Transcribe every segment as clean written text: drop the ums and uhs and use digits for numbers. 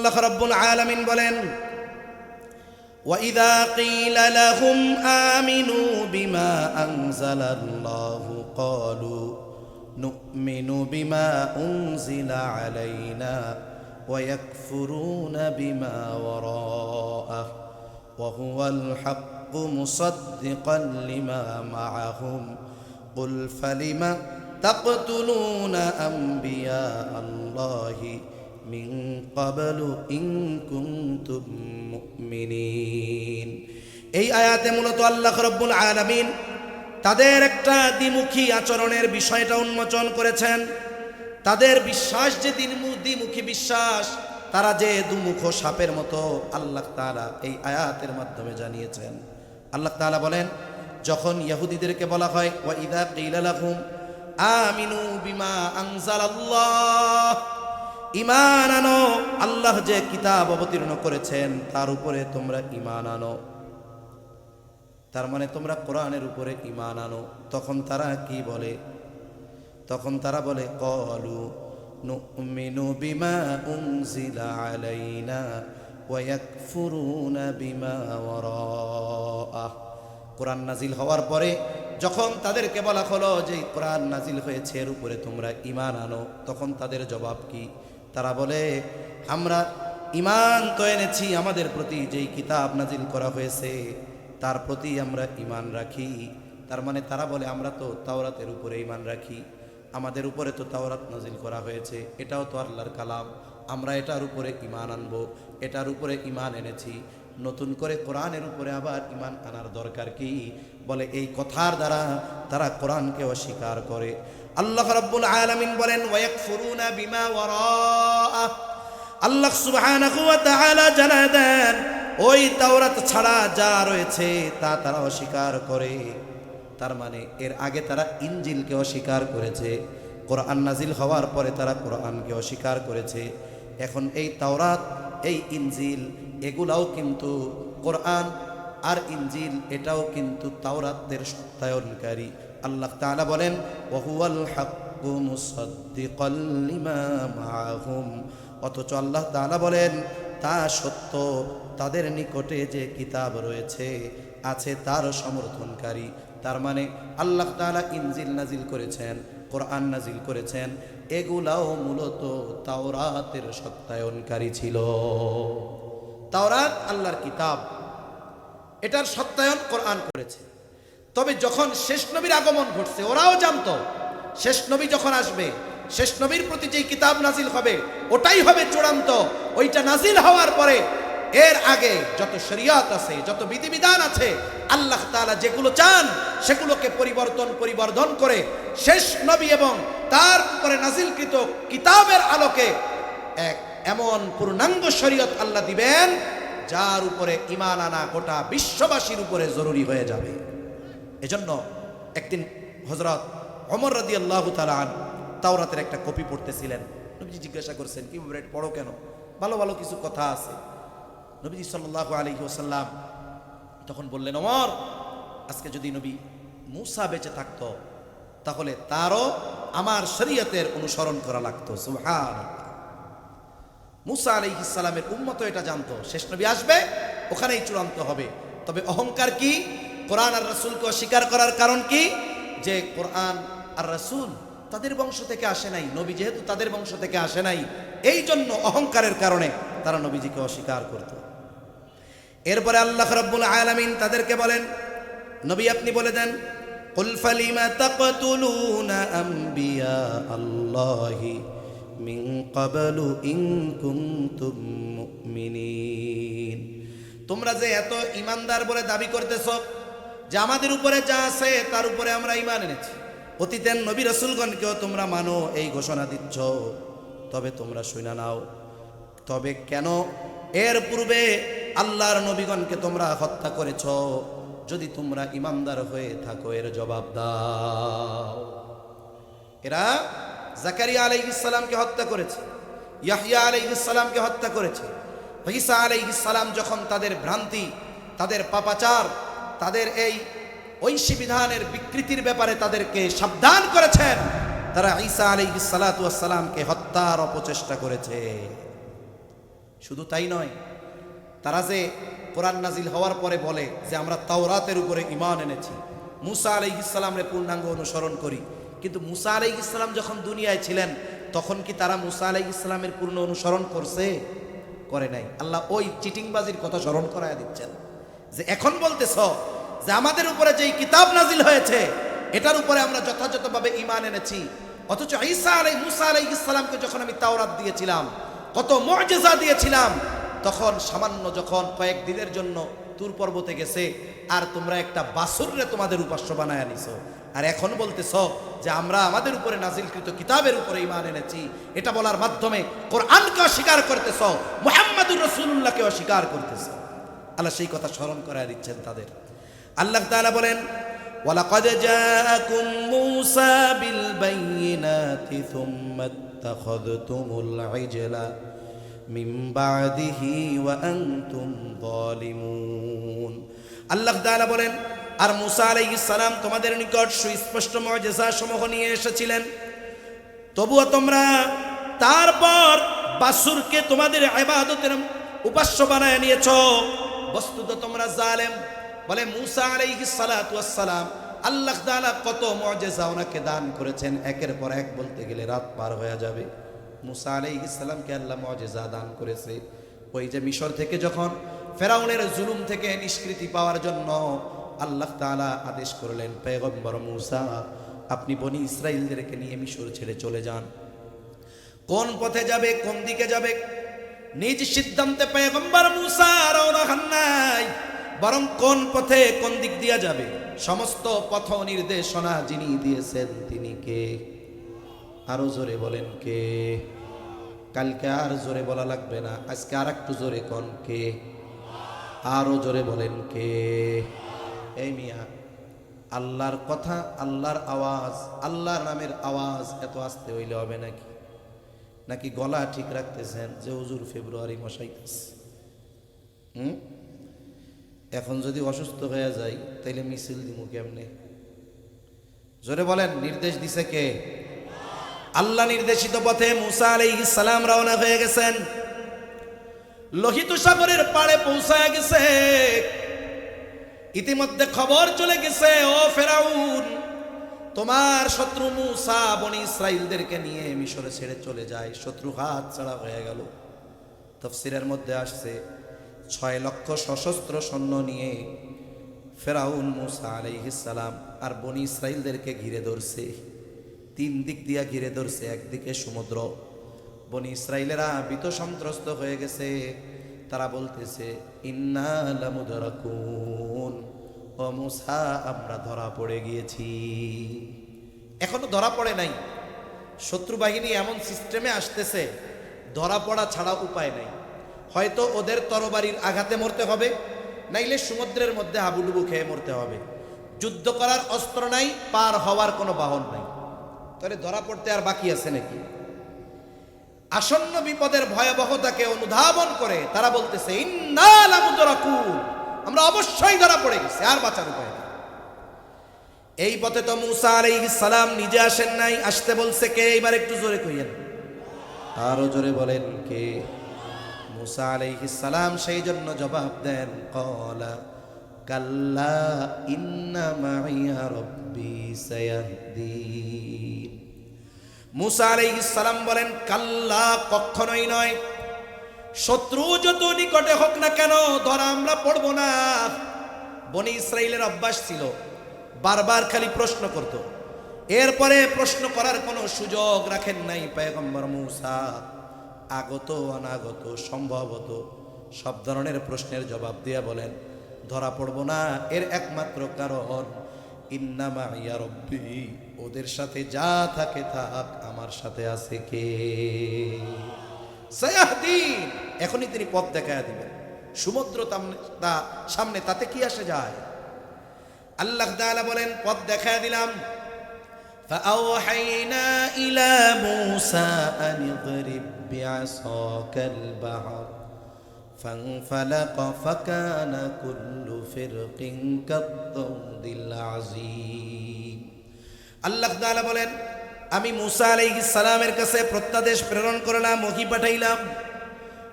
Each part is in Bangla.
আল্লাহ রাব্বুল আলামিন বলেন, وَإِذَا قِيلَ لَهُمْ آمِنُوا بِمَا أَنزَلَ اللَّهُ قَالُوا نُؤْمِنُ بِمَا أُنزِلَ عَلَيْنَا وَيَكْفُرُونَ بِمَا وَرَاءَهُ وَهُوَ الْحَقُّ مُصَدِّقًا لِمَا مَعَهُمْ قُلْ فَلِمَ تَقْتُلُونَ أَنْبِيَاءَ اللَّهِ মিন ক্বাবলু ইন কুনতুম মুমিনিন। এই আয়াতে মূলত আল্লাহ রাব্বুল আলামিন তাদের একটা দ্বিমুখী আচরণের বিষয়টা উন্মোচন করেছেন। তাদের বিশ্বাস যে দ্বিমুখী বিশ্বাস, তারা যে দুমুখ সাপের মতো, আল্লাহ তাআলা এই আয়াতের মাধ্যমে জানিয়েছেন। আল্লাহ তাআলা বলেন, যখন ইহুদিদেরকে বলা হয় ওয়া ইযা কিলা লাহুম আমিনু বিমা আনজালাল্লাহ, ঈমান আনো, আল্লাহ যে কিতাব অবতীর্ণ করেছেন তার উপরে তোমরা ঈমান আনো, তার মানে তোমরা কোরআনের উপরে ঈমান আনো। তখন তারা কি বলে? তখন তারা বলে ক্বালু নুমিনু বিমা উনজিলা আলাইনা ওয়া ইয়াকফুরুনা বিমা ওয়ারাআহ। কোরআন নাজিল হওয়ার পরে যখন তাদেরকে বলা হলো যে কোরআন নাজিল হয়েছে এর উপরে তোমরা ঈমান আনো, তখন তাদের জবাব কি? তারা বলে, আমরা ঈমান তো এনেছি, আমাদের প্রতি যেই কিতাব নাজিল করা হয়েছে তার প্রতি আমরা ঈমান রাখি। তার মানে তারা বলে, আমরা তো তাওরাতের উপরে ঈমান রাখি, আমাদের উপরে তো তাওরাত নাজিল করা হয়েছে, এটাও তো আল্লাহর কালাম, আমরা এটার উপরে ঈমান আনবো, এটার উপরে ঈমান এনেছি, নতুন করে কোরআনের উপরে আবার ঈমান আনার দরকার কি? বলে এই কথার দ্বারা তারা কোরআনকে অস্বীকার করে। আল্লাহ রাব্বুল আলামিন বলেন ওয়ায়াকফুরুনা বিমা ওয়ারাআহ। আল্লাহ সুবহানাহু ওয়া তাআলা জানায় দেন, ওই তাওরাত ছাড়া যা রয়েছে তা তারা অস্বীকার করে। তার মানে এর আগে তারা ইনজিলকে অস্বীকার করেছে, কোরআন নাজিল হওয়ার পরে তারা কোরআনকে অস্বীকার করেছে। এখন এই তাওরাত, এই ইনজিল, এগুলাও কিন্তু কোরআন আর ইনজিল এটাও কিন্তু তাওরাতের সত্যায়নকারী। আল্লাহ তাআলা বলেন ওয়াহুয়াল হাক্কু মুসাদ্দিকাল লিমা মাআহুম। অথচ আল্লাহ তাআলা বলেন তা সত্য, তাদের নিকটে যে কিতাব রয়েছে আছে তার সমর্থনকারী। তার মানে আল্লাহ তাআলা ইনজিল নাজিল করেছেন, কোরআন নাজিল করেছেন, এগুলাও মূলত তাওরাতের সত্যায়নকারী ছিল। তাওরাত আল্লাহর কিতাব, এটার সত্যায়ন কোরআন করেছে। তবে যখন শেষ নবীর আগমন ঘটছে, ওরাও জানতো শেষ নবী যখন আসবে, শেষ নবীর প্রতি যেই কিতাব নাজিল হবে ওটাই হবে চূড়ান্ত। ওইটা নাজিল হওয়ার পরে এর আগে যত শরিয়ত আছে, যত বিধিবিধান আছে, আল্লাহ তাআলা যেগুলো চান সেগুলোকে পরিবর্ধন করে শেষ নবী এবং তার উপরে নাজিলকৃত কিতাবের আলোকে এক এমন পূর্ণাঙ্গ শরীয়ত আল্লাহ দিবেন যার উপরে ঈমান আনা গোটা বিশ্ববাসীর উপরে জরুরি হয়ে যাবে। এজন্য একদিন হযরত ওমর রাদিয়াল্লাহু তাআলা আনহু তাওরাতের একটা কপি পড়তেছিলেন। নবীজি জিজ্ঞাসা করছেন, কি ব্যাপারে পড়ো কেন? ভালো ভালো কিছু কথা আছে। নবীজি সাল্লাল্লাহু আলাইহি ওয়াসাল্লাম তখন বললেন, ওমর, আজকে যদি নবী মূসা বেঁচে থাকতো তাহলে তারও আমার শরীয়তের অনুসরণ করা লাগতো। সুবহানাল্লাহ। মূসা আলাইহিস সালামের উম্মত এটা জানতো শেষ নবী আসবে, ওখানেই চূড়ান্ত হবে। তবে অহংকার কি? কোরআন আর রাসূলকে অস্বীকার করার কারণ কি? যে কোরআন আর রাসূল তাদের বংশ থেকে আসে নাই, নবী যেহেতু তাদের বংশ থেকে আসে নাই, এই জন্য অহংকারের কারণে তারা নবীজিকে অস্বীকার করত। এরপরে আল্লাহ রাব্বুল আলামিন তাদেরকে বলেন, নবী আপনি বলে দেন, কুল ফালিমা তাকতুলুনা আম্বিয়া আল্লাহি মিন ক্বাবলু ইন কুনতুম মুমিনিন। তোমরা যে এত ঈমানদার বলে দাবি করতেছ যে আমাদের উপরে যা আছে তার উপরে আমরা ঈমান এনেছি, অতীতের নবী রাসূলগণকেও তোমরা মানো এই ঘোষণা দিচ্ছ, তবে তোমরা শুনে নাও, তবে কেন এর পূর্বে আল্লাহর নবীগণকে তোমরা হত্যা করেছ? যদি তোমরা ঈমানদার হয়ে থাকো এর জবাব দাও। এরা জাকারিয়া আলাইহিস সালামকে হত্যা করেছে, ইয়াহইয়া আলাইহিস সালামকে হত্যা করেছে। ঈসা আলাইহিস সালাম যখন তাদের ভ্রান্তি, তাদের পাপাচার, তাদের এই ঐশী বিধানের বিকৃতির ব্যাপারে তাদেরকে সাবধান করেছেন, তারা ঈসা আলাইহিস সালাতু ওয়াস সালামকে হত্যার অপচেষ্টা করেছে। শুধু তাই নয়, তারা যে কোরআন নাজিল হওয়ার পরে বলে যে আমরা তাওরাতের উপরে ঈমান এনেছি, মুসা আলাইহিস সালামের পূর্ণাঙ্গ অনুসরণ করি, কিন্তু মুসা আলাইহিস সালাম যখন দুনিয়ায় ছিলেন তখন কি তারা মুসা আলাইহিস সালামের পূর্ণ অনুসরণ করছে? করে নাই। আল্লাহ ওই চিটিংবাজির কথা স্মরণ করায় দিচ্ছেন যে এখন বলতেছ যে আমাদের উপরে যেই কিতাব নাজিল হয়েছে এটার উপরে আমরা যথাযথভাবে ঈমান এনেছি, অথচ মুসা আলাইহিস সালামকে যখন আমি তাওরাত দিয়েছিলাম, কত মুআজিজা দিয়েছিলাম, তখন সামান্য যখন কয়েকদিনের জন্য তুর পর্বতে গেছে আর তোমরা একটা বাছুররে তোমাদের উপাস্য বানায় নিছো, আর এখন বলতেছ যে আমরা আমাদের উপরে নাজিলকৃত কিতাবের উপরে ঈমান এনেছি। এটা বলার মাধ্যমে কোরআনকে অস্বীকার করতেছ, মুহাম্মাদুর রাসূলুল্লাহকে অস্বীকার করতেছ। আল্লাহ সেই কথা স্মরণ করায় দিচ্ছেন তাদের। আল্লাহ তাআলা বলেন, ওয়ালাকাদ জাআকুম মূসা বিল বাইয়িনাতি সুম্মা ইত্তাখাযতুমুল ইজলা মিন বাদিহি ওয়া আনতুম যালিমুন। আল্লাহ তাআলা বলেন, আর মূসা আলাইহিস সালাম তোমাদের নিকট সুস্পষ্ট মুআজিজা সমূহ নিয়ে এসেছিলেন, তবুও তোমরা তারপর বাছুরকে তোমাদের ইবাদতের উপাস্য বানায় নিয়েছো। বস্তুত তোমরা জালেম। বলে মূসা আলাইহিস সালাতু ওয়াস সালাম, আল্লাহ তাআলা কত মুআজিজা ওনাকে দান করেছেন, একের পর এক বলতে গেলে রাত পার হয়ে যাবে। মূসা আলাইহিস সালামকে আল্লাহ মুআজিজা দান করেছে। ওই যে মিশর থেকে যখন ফেরাউনের জুলুম থেকে নিষ্কৃতি পাওয়ার জন্য আল্লাহ তাআলা আদেশ করলেন, পয়গম্বর মূসা আপনি বনি ইসরাইলদেরকে নিয়ে মিশর ছেড়ে চলে যান। কোন পথে যাবে, কোন দিকে যাবে, নিজ সিদ্ধান্তে পয়গম্বর মূসা রওনা হন নাই, বরং কোন পথে কোন দিক দিয়ে যাবে সমস্ত পথ নির্দেশনা যিনি দিয়েছেন তিনি কে? আরো জোরে বলেন কে? কালকে আর জোরে বলা লাগবে না, আজকে আর একটু জোরে কোন কে? আরো জোরে বলেন কে? এই মিয়া, আল্লাহর কথা, আল্লাহর আওয়াজ, আল্লাহর নামের আওয়াজ এত আস্তে হইলে হবে নাকি? নাকি গলা ঠিক রাখতেছেন যে হুজুর ফেব্রুয়ারি মশাইতেছে? এখন যদি অসুস্থ হয়ে যায় তাইলে মিছিল দিমু কেমনে? জোরে বলেন, নির্দেশ দিছে কে? আল্লাহ নির্দেশিত পথে মূসা আলাইহিস সালাম রওনা হয়ে গেছেন। লোহিত সাগরের পাড়ে পৌঁছায় গেছে। ইতিমধ্যে খবর চলে গেছে, ও ফেরাউন, তোমার শত্রু মূসা বনি ইসরাইলদেরকে নিয়ে মিশরে ছেড়ে চলে যায়। শত্রু হাত ছাড়া হয়ে গেল। তাফসীরের মধ্যে আসছে 6 লক্ষ সশস্ত্র সৈন্য নিয়ে ফেরাউন মূসা আলাইহিস সালাম আর বনি ইসরাইলদেরকে ঘিরে ধরছে। 3 দিক দিয়া ঘিরে ধরছে। একদিকে সমুদ্র, বনি ইসরাইলেরা ভীত সন্ত্রস্ত হয়ে গেছে। তারা বলতেছে, ইন্না লামুদরাকুন, ও মূসা আমরা ধরা পড়ে গিয়েছি। এখনো ধরা পড়ে নাই। শত্রু বাহিনী এমন সিস্টেমে আসতেছে, ধরা পড়া ছাড়া উপায় নাই। হয়তো ওদের তরবারির আঘাতে মরতে হবে, নাইলে সমুদ্রের মধ্যে হাবুডুবু খেয়ে মরতে হবে। যুদ্ধ করার অস্ত্র নাই, পার হওয়ার কোনো বাহন নাই। তাহলে ধরা পড়তে আর বাকি আছে নাকি? আসন্ন বিপদের ভয়াবহতাকে অনুধাবন করে তারা বলতেছে, ইন্না লামুদরাকুন, আমরা অবশ্যই ধরা পড়ে গেছি, আর বাঁচার উপায় নেই। এই পথে তো মূসা আলাইহিস সালাম নিজে আসেন নাই, আসতে বলছে কে? এবার একটু জোরে কইয়েন, আরো জোরে বলেন কে? মূসা আলাইহিস সালাম সেই জন্য জবাব দেন, ক্বালা কাল্লা ইন্না মাইয়া রাব্বি সায়াহদিন। মূসা আলাইহিস সালাম বলেন, কাল্লা, কখনোই নয়। শত্রু যত নিকটে হোক না কেন ধরা আমরা পড়ব না। বনি ইসরাইলের অভ্যাস ছিল বারবার খালি প্রশ্ন করত, এরপরে প্রশ্ন করার কোনো সুযোগ রাখেন নাই পয়গম্বর মূসা। আগত অনাগত সম্ভবত সব ধরনের প্রশ্নের জবাব দিয়ে বলেন, ধরা পড়ব না। এর একমাত্র কারণ, ইন্না মাইয়া রব্বি, ওদের সাথে যা থাকে থাক, আমার সাথে আছে কে? সায়াহদিন, এখনই তিনি পথ দেখায় দিবেন। সমুদ্র সামনে, তাতে কি আসে যায়? আল্লাহ তাআলা বলেন, পথ দেখায় দিলাম। فأوحينا إلى موسى أن اضرب بعصاك البحر فانفلق فكان كل فرق كالطود العظيم। আল্লাহ তাআলা বলেন, আমি মূসা আলাইহিস সালামের কাছে প্রত্যাদেশ প্রেরণ করলাম, ওহী পাঠাইলাম।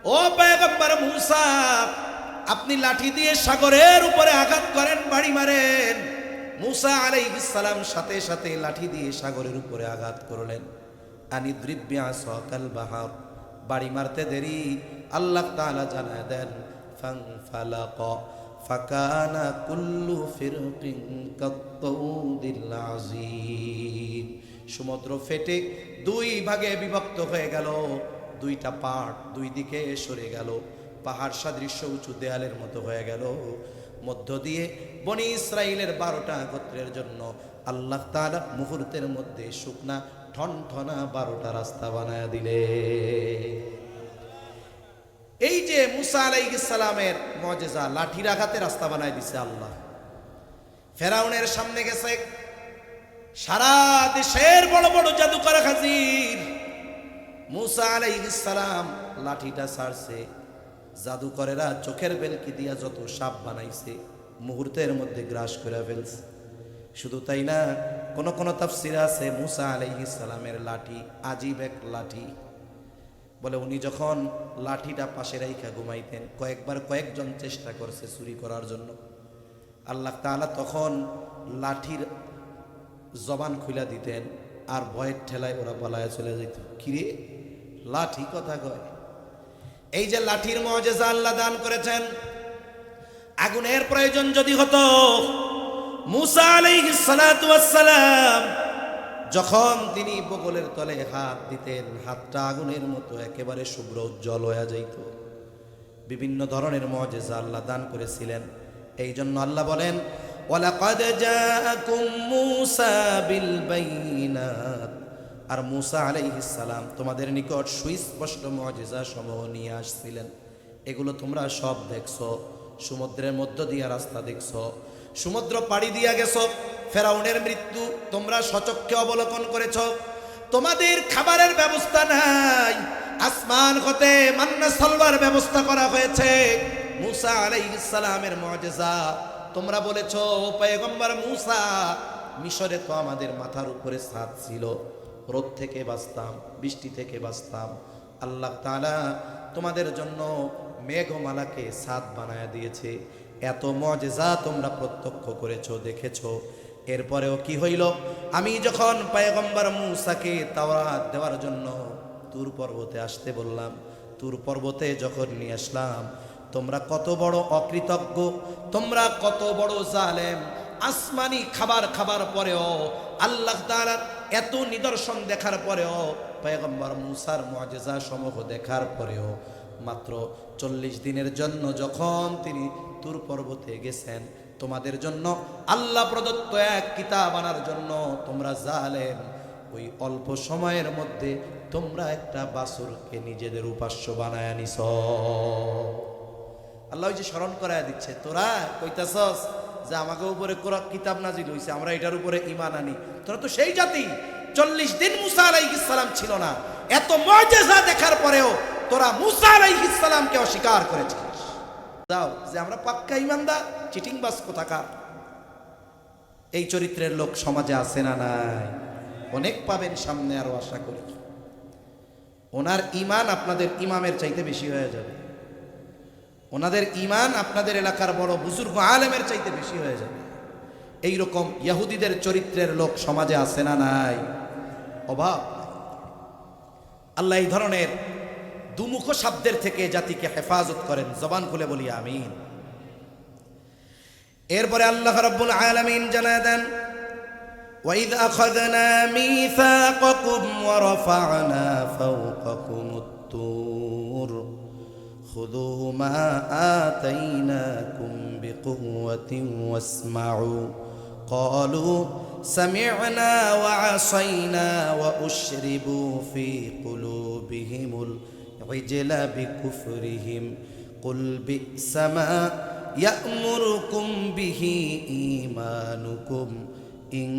ও পয়গম্বর মূসা, আপনি লাঠি দিয়ে সাগরের উপরে আঘাত করেন, বাড়ি মারেন। মূসা আলাইহিস সালাম সাথে সাথে লাঠি দিয়ে সাগরের উপরে আঘাত করলেন। আনিদ্রিব বিআসাকাল বাহার, বাড়ি মারতে দেরি আল্লাহ তাআলা জানায় দেন ফানফালাকা ফাকানা কুল্লু ফিরকিন কাত্তাউদিল আযীম। সমুদ্র ফেটে দুই ভাগে বিভক্ত হয়ে গেল, দুইটা পার্ট দুই দিকে সরে গেল, পাহাড় সাদৃশ্য উঁচু দেয়ালের মতো হয়ে গেল। মধ্য দিয়ে বনি ইসরাইলের 12টা গোত্রের জন্য আল্লাহ তাআলা মুহূর্তের মধ্যে শুকনা ঠনঠনা 12টা রাস্তা বানায় দিলে। এই যে মূসা আলাইহিস সালামের মুজিজা, লাঠির আঘাতে রাস্তা বানায় দিছে আল্লাহ। ফেরাউনের সামনে গেছে সারা দেশের বড় বড় জাদুকর হাজির। মূসা আলাইহিস সালাম লাঠিটা ছাড়ছে, জাদুকরেরা চোখের বেলকি দিয়া যত সাপ বানাইছে মুহূর্তের মধ্যে গ্রাস করে ফেলছে। শুধু তাই না, কোন কোন তাফসীর আছে মূসা আলাইহিস সালামের লাঠি আজীব এক লাঠি। বলে উনি যখন লাঠিটা পাশে রাইখা ঘুমাইতেন, কয়েকজন চেষ্টা করছে চুরি করার জন্য। আল্লাহ তাআলা তখন লাঠির জবান খুলে দিতেন, আর ভয়ের ঠেলায় ওরা পালায়া চলে যেত। কিরে লাঠি কথা কয়। এই যে লাঠির মুজিজা আল্লাহ দান করেছেন। আগুনের প্রয়োজন যদি হতো, মূসা আলাইহিস সালাতু ওয়াস সালাম যখন তিনি বগলের তলে হাত দিতেন, হাতটা আগুনের মতো একেবারে শুভ্র উজ্জ্বল হয়ে যাইত। বিভিন্ন ধরনের মুজিজা আল্লাহ দান করেছিলেন। এই জন্য আল্লাহ বলেন ওয়ালাকাদ জাআকুম মূসা বিল বাইনাত, আর মূসা আলাইহিস সালাম তোমাদের নিকট সুস্পষ্ট মুজিজা সমূহ নিয়ে আসছিলেন। এগুলো তোমরা সব দেখছো। সমুদ্রের মধ্য দিয়ে রাস্তা দেখছো, সমুদ্র পাড়ি দিয়া গেছো, ফেরাউনের মৃত্যু তোমরা সচক্ষে অবলোকন করেছো। তোমাদের খাবারের ব্যবস্থা নাই, আসমান হতে মান্না সালওয়ার ব্যবস্থা করা হয়েছে। মূসা আলাইহিস সালামের মুজিজা তোমরা বলেছো পয়গম্বর মূসা, মিশরে তো আমাদের মাথার উপরে ছাদ ছিল, রোদ থেকে বাঁচতাম, বৃষ্টি থেকে বাঁচতাম। আল্লাহ তাআলা তোমাদের জন্য মেঘমালাকে ছাদ বানায়া দিয়েছে। এত মুজিজা তোমরা প্রত্যক্ষ করেছো, দেখেছো। এরপরেও কি হইল? আমি যখন পয়গম্বর মূসাকে তাওরাত দেওয়ার জন্য তুর পর্বতে আসতে বললাম, তুর পর্বতে যখন নিয়ে আসলাম, তোমরা কত বড় অকৃতজ্ঞ, তোমরা কত বড় জালেম। আসমানি খাবার পরেও, আল্লাহ তাআলার এত নিদর্শন দেখার পরেও, পয়গম্বর মূসার মুজিজা সমূহ দেখার পরেও মাত্র 40 দিনের জন্য যখন তিনি তুর পর্বতে গেছেন, তোমাদের জন্য আল্লাহ প্রদত্ত এক কিতাব আনার জন্য তোমরা জালেম। ওই অল্প সময়ের মধ্যে তোমরা একটা বাছুরকে নিজেদের উপাস্য বানায় নিছ। আল্লাহ ওই যে স্মরণ করায় দিচ্ছে, তোরা কইতাছস যে আমাকে উপরে কোরআন কিতাব নাজিল হইছে, আমরা এটার উপরে ঈমান আনি। তোরা তো সেই জাতি, 40 দিন মূসা আলাইহিস সালাম ছিল না, এত মুজিজা দেখার পরেও তোরা মূসা আলাইহিস সালামকে অস্বীকার করেছিস। দাও যে আমরা পাক্কা ঈমানদার, চিটিংবাজ কোথাকার। এই চরিত্রের লোক সমাজে আছে না নাই? অনেক পাবেন সামনে, আরো আশা করি। ওনার ঈমান আপনাদের ইমামের চাইতে বেশি হয়ে যাবে, ওনাদের ঈমান আপনাদের এলাকার বড় বুজুর্গ আলেমের চাইতে বেশি হয়ে যাবে। এইরকম ইহুদিদের চরিত্রের লোক সমাজে আছে না নাই? অভাব। আল্লাহ এই ধরনের দুমুখ শব্দের থেকে জাতিকে হেফাজত করেন। জবান খুলে বলি আমিন। এরপরে আল্লাহ রাব্বুল আলামিন জানায় দেন, وَإِذْ أَخَذْنَا مِيثَاقَكُمْ وَرَفَعْنَا فَوْقَكُمُ الطُّورَ خُذُوا مَا آتَيْنَاكُمْ بِقُوَّةٍ وَاسْمَعُوا قَالُوا سَمِعْنَا وَعَصَيْنَا وَأُشْرِبُوا فِي قُلُوبِهِمُ الْعِجْلَ بِكُفْرِهِمْ قُلْ بِئْسَ مَا يَأْمُرُكُمْ بِهِ إِيمَانُكُمْ ইন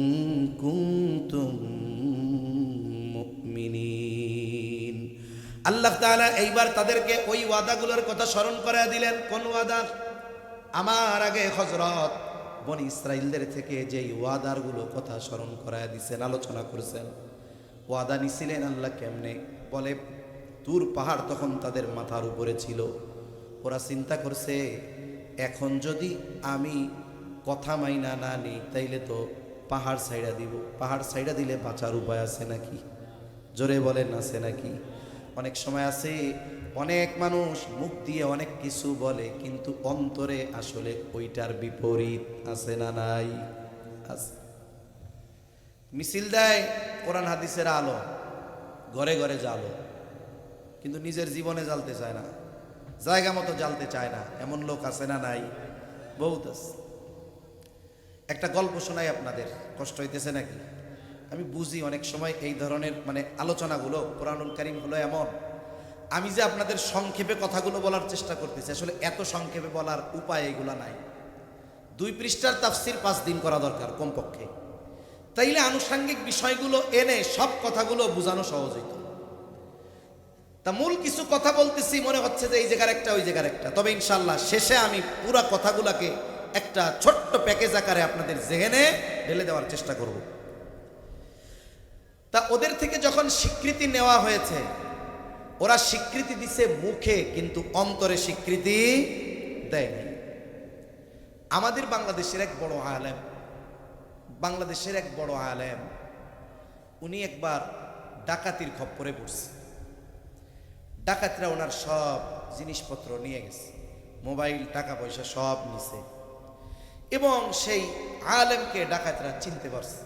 কুনতুম মুমিনিন। আল্লাহ তাআলা এইবার তাদেরকে ওই ওয়াদাগুলোর কথা স্মরণ করায় দিলেন। কোন ওয়াদা? আমার আগে হযরত বনি ইসরাইলদের থেকে যেই ওয়াদারগুলো কথা স্মরণ করায় দিয়েছেন, আলোচনা করেছেন। ওয়াদা নিছিলেন আল্লাহ কেমনে? বলে তুর পাহাড় তখন তাদের মাথার উপরে ছিল। ওরা চিন্তা করছে, এখন যদি আমি কথা মাইনা না নিই তাইলে তো পাহাড় ছাইড়া দিব, পাহাড় ছাইড়া দিলে বাঁচার উপায় আছে নাকি? জোরে বলেন আছে নাকি? অনেক সময় আছে অনেক মানুষ মুখ দিয়ে অনেক কিছু বলে, কিন্তু অন্তরে আসলে ওইটার বিপরীত আছে না নাই? আছে। মিছিল দেয় কোরআন হাদিসের আলো, ঘরে ঘরে জ্বালো, কিন্তু নিজের জীবনে জ্বালতে চায় না, জায়গা মতো জ্বালতে চায় না। এমন লোক আছে না নাই? বহুত আছে। একটা গল্প শোনাই আপনাদের, কষ্ট হইতেছে নাকি? আমি বুঝি অনেক সময় এই ধরনের আলোচনাগুলো, কোরআনুল কারীম হলো এমন, আমি যে আপনাদের সংক্ষেপে কথাগুলো বলার চেষ্টা করতেছি, আসলে এত সংক্ষেপে বলার উপায় এগুলা নাই। 2 পৃষ্ঠার তাফসীর 5 দিন করা দরকার কমপক্ষে, তাইলে আনুষঙ্গিক বিষয়গুলো এনে সব কথাগুলো বোঝানো সহজ হইত। তা মূল কিছু কথা বলতেছি, মনে হচ্ছে যে এই জায়গার একটা ওই জায়গার একটা, তবে ইনশাল্লাহ শেষে আমি পুরা কথাগুলোকে একটা ছোট্ট প্যাকেজ আকারে আপনাদের জেহেনে ঢেলে দেওয়ার চেষ্টা করব। তা ওদের থেকে যখন স্বীকৃতি নেওয়া হয়েছে, ওরা স্বীকৃতি দিছে মুখে, কিন্তু অন্তরে স্বীকৃতি দেয় নাই। আমাদের বাংলাদেশের এক বড় আলেম, উনি একবার ডাকাতির খপ্পরে পড়ছে। ডাকাতরা ওনার সব জিনিসপত্র নিয়ে গেছে, মোবাইল, টাকা পয়সা সব নিছে, এবং সেই আলেমকে ডাকাতরা চিনতে পারছে।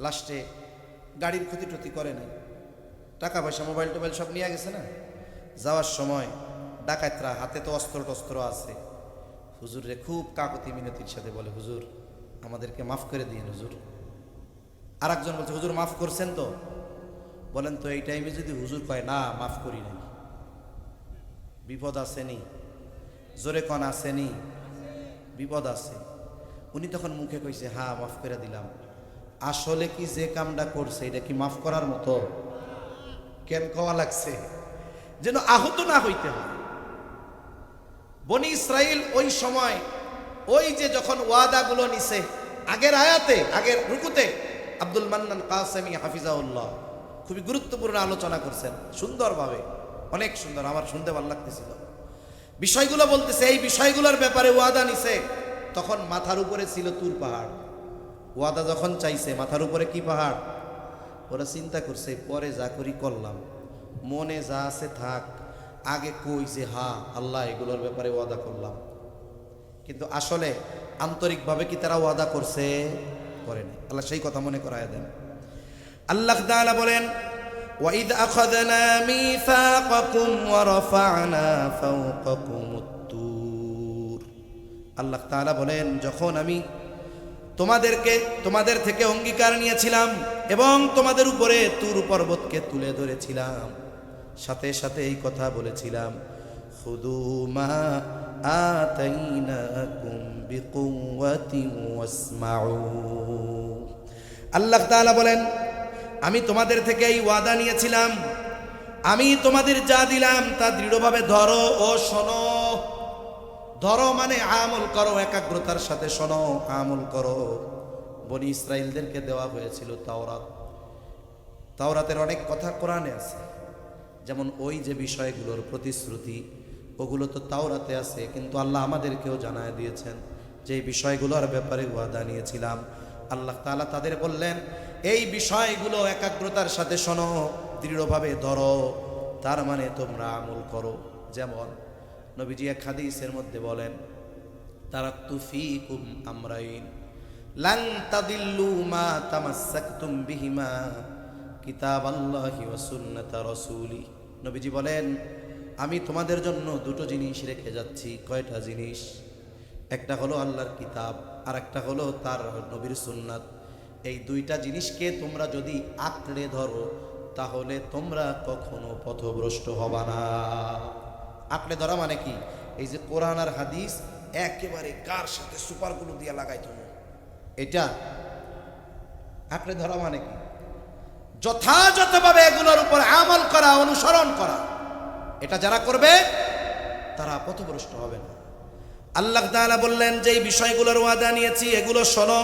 লাস্টে গাড়ির ক্ষতি টতি করে নাই, টাকা পয়সা মোবাইল টোবাইল সব নিয়ে গেছে না। যাওয়ার সময় ডাকাতরা হাতে তো অস্ত্র টস্ত্র আছে, হুজুরে খুব কাকুতি মিনতির সাথে বলে, হুজুর আমাদেরকে মাফ করে দিন হুজুর। আর একজন বলছে, হুজুর মাফ করছেন তো? বলেন তো এই টাইমে যদি হুজুর কয় না মাফ করি নাই, বিপদ আসেনি? জোরে কন আসেনি? বিপদ আছে। উনি তখন মুখে কইছে, হ্যাঁ মাফ করে দিলাম। আসলে কি যে কামটা করছে এটা কি মাফ করার মতো? কেন কওয়া লাগছে? যেন আহত না হইতে হয়। বনি ইসরাইল ওই সময় ওই যে যখন ওয়াদাগুলো নিছে, আগের আয়াতে, আগের রুকুতে আব্দুল মান্নান কাসেমি হাফিজাউল্লাহ খুবই গুরুত্বপূর্ণ আলোচনা করছেন, সুন্দরভাবে, অনেক সুন্দর, আমার শুনতে ভালো লাগতেছিল। বিষয়গুলো বলতেছে, এই বিষয়গুলোর ব্যাপারে ওয়াদা নিছে, তখন মাথার উপরে ছিল তুর পাহাড়। ওয়াদা যখন চাইছে, মাথার উপরে কি পাহাড়? ওরা চিন্তা করছে, পরে যা করি করলাম, মনে যা আছে থাক, আগে কই যে হ্যাঁ আল্লাহ এগুলোর ব্যাপারে ওয়াদা করলাম। কিন্তু আসলে আন্তরিকভাবে কি তারা ওয়াদা করছে? করেনি। আল্লাহ সেই কথা মনে করায় দেন। আল্লাহ তাআলা বলেন, وَإِذْ أَخَذْنَا مِيثَاقَكُمْ وَرَفَعْنَا فَوْقَكُمُ الطُّورَ। আল্লাহ তাআলা বলেন, যখন আমি তোমাদের থেকে অঙ্গীকার নিয়েছিলাম এবং তোমাদের উপরে তুর পর্বতকে তুলে ধরেছিলাম, সাথে সাথে এই কথা বলেছিলাম, খুযু মা আতাইনাকুম বিকুওয়াতিন ওয়াসমাউ। আল্লাহ তাআলা বলেন, আমি তোমাদের থেকে এই ওয়াদা নিয়েছিলাম, আমি তোমাদের যা দিলাম তা দৃঢ়ভাবে ধরো ও শোনো। ধরো মানে আমল করো, একাগ্রতার সাথে শোনো, আমল করো। বনি ইসরাইলদেরকে দেওয়া হয়েছিল তাওরাত। তাওরাতের অনেক কথা কোরআনে আছে, যেমন ওই যে বিষয়গুলোর প্রতিশ্রুতি, ওগুলো তো তাওরাতে আছে, কিন্তু আল্লাহ আমাদেরকেও জানায় দিয়েছেন যে এই বিষয়গুলোর ব্যাপারে ওয়াদা নিয়েছিলাম। আল্লাহ তাআলা তাদের বললেন, এই বিষয়গুলো একাগ্রতার সাথে শোনো, দৃঢ়ভাবে ধরো, তার মানে তোমরা আমল করো। যেমন নবীজি এক হাদিসের মধ্যে বলেন, তারাকতু ফীকুম আমরাইন লান তাদিল্লু মা তামাসসাকতুম বিহিমা কিতাবাল্লাহি ওয়া সুন্নাতা রাসূলি। নবীজি বলেন, আমি তোমাদের জন্য দুটো জিনিস রেখে যাচ্ছি। কয়টা জিনিস? একটা হলো আল্লাহর কিতাব, আর একটা হলো তার নবীর সুন্নাত। এই দুইটা জিনিসকে তোমরা যদি আঁকড়ে ধরো, তাহলে তোমরা কখনো পথভ্রষ্ট হবা না। আঁকড়ে ধরা মানে কি? এই যে কোরআন আর হাদিস একেবারে কার সাথে সুপারগুলো দিয়ে লাগাইতো না, এটা আঁকড়ে ধরা মানে কি? যথাযথভাবে এগুলোর উপর আমল করা, অনুসরণ করা। এটা যারা করবে তারা পথভ্রষ্ট হবে না। আল্লাহ তাআলা বললেন যে এই বিষয়গুলোর ওয়াদা নিয়েছি, এগুলো শোনো,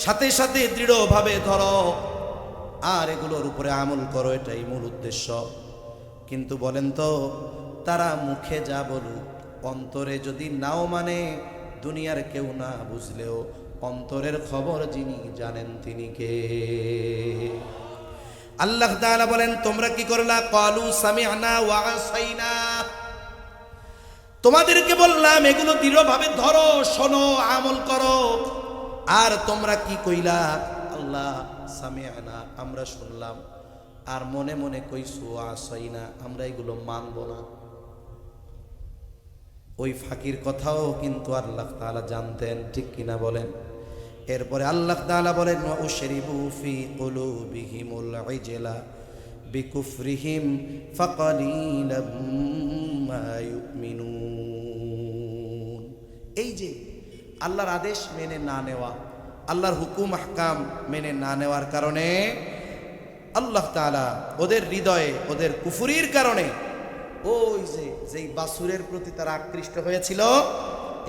সাথে সাথে দৃঢ়ভাবে ধরো, আর এগুলোর উপরে আমল করো। এটাই মূল উদ্দেশ্য। কিন্তু বলেন তো, তারা মুখে যা বলুক, অন্তরে যদি নাও মানে, দুনিয়ার কেউ না বুঝলেও অন্তরের খবর যিনি জানেন তিনি কে? আল্লাহ তাআলা বলেন, তোমরা কি করলা? ক্বালু সামি'না ওয়া আসাইনা। তোমাদেরকে বললাম এগুলো দৃঢ়ভাবে ধরো, শোনো, আমল করো। আর তোমরা কি কইলা? আল্লাহ সামি'না, আমরা শুনলাম, আর মনে মনে কইছো আসাইনা, আমরা এগুলো মানব না। ওই ফাঁকির কথাও কিন্তু আল্লাহ তাআলা জানতেন, ঠিক কিনা বলেন? এরপরে আল্লাহ তাআলা বলেন, ওয়া উশরিবু ফি কুলুবিহিমুল ইজলা বিকুফরিহিম ফাকালিলাম মা ইউমিনুন। এই যে আল্লাহর আদেশ মেনে না নেওয়া, আল্লাহর হুকুম আহকাম মেনে না নেওয়ার কারণে আল্লাহ তাআলা ওদের হৃদয়ে, ওদের কুফরির কারণে, ওই যেই বাসুরের প্রতি তারা আকৃষ্ট হয়েছিল,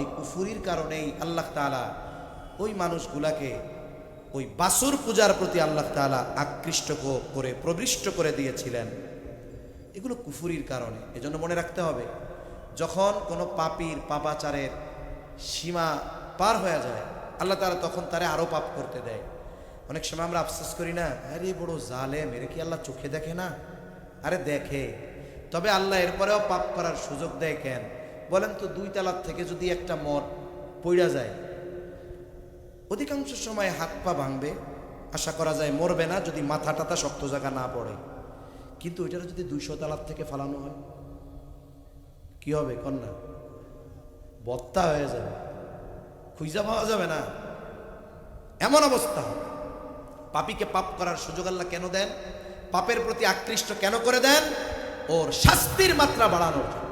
এই কুফরির কারণেই আল্লাহ তাআলা ওই মানুষগুলাকে ওই বাসুর পূজার প্রতি আল্লাহ তাআলা আকৃষ্ট করে প্রবিষ্ট করে দিয়েছিলেন। এগুলো কুফরির কারণে। এজন্য মনে রাখতে হবে, যখন কোনো পাপীর পাপাচারের সীমা পার হয়ে যায়, আল্লাহ তাআলা তখন তারে আরো পাপ করতে দেয়। অনেক সময় আমরা আফসোস করি না, আরে বড় জালেম, এর কি আল্লাহ চোখে দেখে না? আরে দেখে, তবে আল্লাহ এরপরেও পাপ করার সুযোগ দেয় কেন বলেন তো? 2 তালাক থেকে যদি একটা মর পইড়া যায়, অধিকাংশ সময় হাত পা ভাঙবে, আশা করা যায় মরবে না যদি মাথা টাথা শক্ত জায়গা না পড়ে। কিন্তু ওইটার যদি 200 তালাক থেকে ফালানো হয়, কি হবে কন্যা? বত্তা হয়ে যাবে, খুঁজা পাওয়া যাবে না, এমন অবস্থা হবে। পাপীকে পাপ করার সুযোগ আল্লাহ কেন দেন? পাপের প্রতি আকৃষ্ট কেন করে দেন? ওর শাস্তির মাত্রা বাড়ানোর জন্য।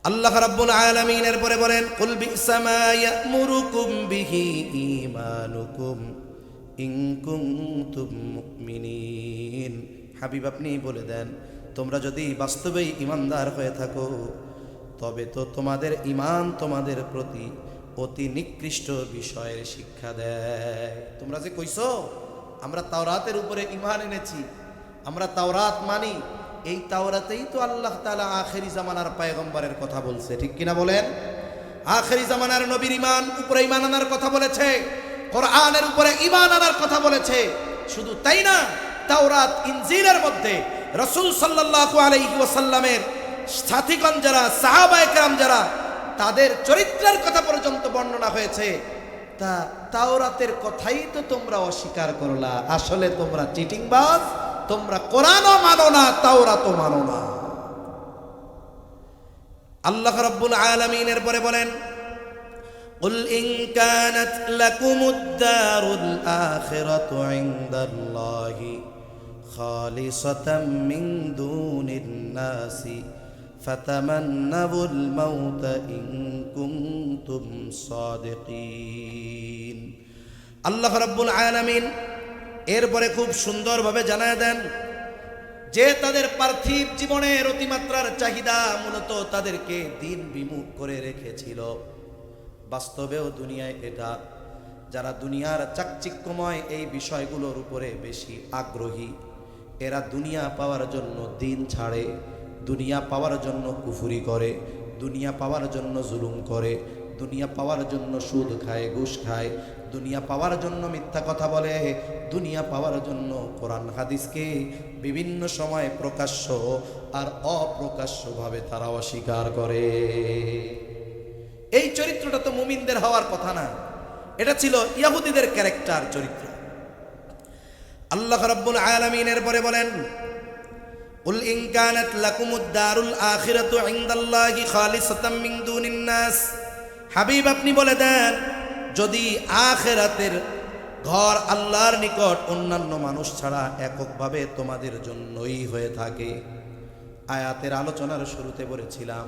আল্লাহ রাব্বুল আলামিন এরপরে বলেন, কুল বি'সা মা ইয়া'মুরুকুম বিহি ঈমানুকুম ইন কুনতুম মুমিনিন। হাবিব, আপনি বলে দেন, তোমরা যদি বাস্তবেই ঈমানদার হয়ে থাকো, তবে তো তোমাদের ঈমান তোমাদের প্রতি অতি নিকৃষ্ট বিষয়ের শিক্ষা দেয়। তোমরা যে কইছো আমরা তাওরাতের উপরে ঈমান এনেছি, আমরা তাওরাত মানি, এই তাওরাতেই তো আল্লাহ তাআলা আখেরি জামানার পয়গম্বরের কথা বলছে, ঠিক কিনা বলেন? আখেরি জামানার নবীর ঈমান উপরে ঈমান আনার কথা বলেছে, কোরআনের উপরে ঈমান আনার কথা বলেছে। শুধু তাই না, তাওরাত ইনজিলের মধ্যে রাসূল সাল্লাল্লাহু আলাইহি ওয়াসাল্লামের সাথীগণ যারা, সাহাবায়ে কেরাম যারা, তাদের চরিত্রের কথা পর্যন্ত বর্ণনা হয়েছে। তা তাওরাতের কথাই তো তোমরা অস্বীকার করলা। আসলে তোমরা চিটিংবাজ, তোমরা কোরআনও মানো না, তাওরাতও মানো না। আল্লাহ রাব্বুল আলামিন এরপরে বলেন, কুল ইন কানাত লাকুমুদ দারুল আখিরাতু ইনদাল্লাহি খালিসাতাম মিন দুনিন নাসি ফাতামান্নাউল মাউতা ইন কুনতুম সাদিকিন। আল্লাহ রাব্বুল আলামিন এরপরে খুব সুন্দরভাবে জানায় দেন যে তাদের পার্থিব জীবনের অতিমাত্রার চাহিদা মূলত তাদেরকে দিন বিমুখ করে রেখেছিল। বাস্তবেও দুনিয়ায় এটা, যারা দুনিয়ার চাকচিক্যময় এই বিষয়গুলোর উপরে বেশি আগ্রহী, এরা দুনিয়া পাওয়ার জন্য দিন ছাড়ে, দুনিয়া পাওয়ার জন্য কুফরি করে, দুনিয়া পাওয়ার জন্য জুলুম করে, দুনিয়া পাওয়ার জন্য সুদ খায়, ঘুষ খায়, দুনিয়া পাওয়ার জন্য মিথ্যা কথা বলে, দুনিয়া পাওয়ার জন্য কোরআন হাদিসকে বিভিন্ন সময় প্রকাশ্য আর অপ্রকাশ্যভাবে তারা অস্বীকার করে। এই চরিত্রটা তো মুমিনদের হওয়ার কথা না, এটা ছিল ইহুদিদের ক্যারেক্টার, চরিত্র। আল্লাহ রাব্বুল আলামিন এরপরে বলেন, কুল ইন কানাত লাকুমুদ দারুল আখিরাতু ইনদাল্লাহি খালিসাতাম মিন দুনিন নাস। হাবিব, আপনি বলে দেন, যদি আখিরাতের ঘর আল্লাহর নিকট অন্যান্য মানুষ ছাড়া এককভাবে তোমাদের জন্যই হয়ে থাকে। আয়াতের আলোচনার শুরুতে বলেছিলাম,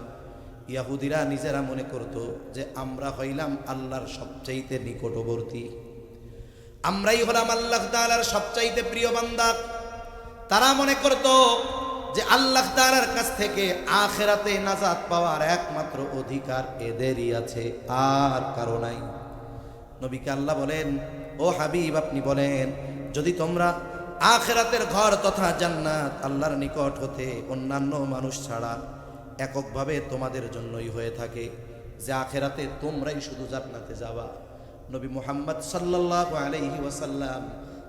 ইহুদিরা নিজেরা মনে করত যে আমরা হইলাম আল্লাহর সবচাইতে নিকটবর্তী, আমরাই হলাম আল্লাহ তাআলার সবচাইতে প্রিয় বান্দা। তারা মনে করত যে আল্লাহ তাআলার কাছ থেকে আখিরাতে নাজাত পাওয়ার একমাত্র অধিকার এদেরই আছে, আর কারো নাই। নবীকে আল্লাহ বলেন, ও হাবিব, আপনি বলেন, যদি তোমরা আখিরাতের ঘর তথা জান্নাত আল্লাহর নিকট হতে অন্যান্য মানুষ ছাড়া এককভাবে তোমাদের জন্যই হয়ে থাকে, যে আখিরাতে তোমরাই শুধু জান্নাতে যাবা। নবী মুহাম্মদ সাল্লাল্লাহু আলাইহি ওয়াসাল্লাম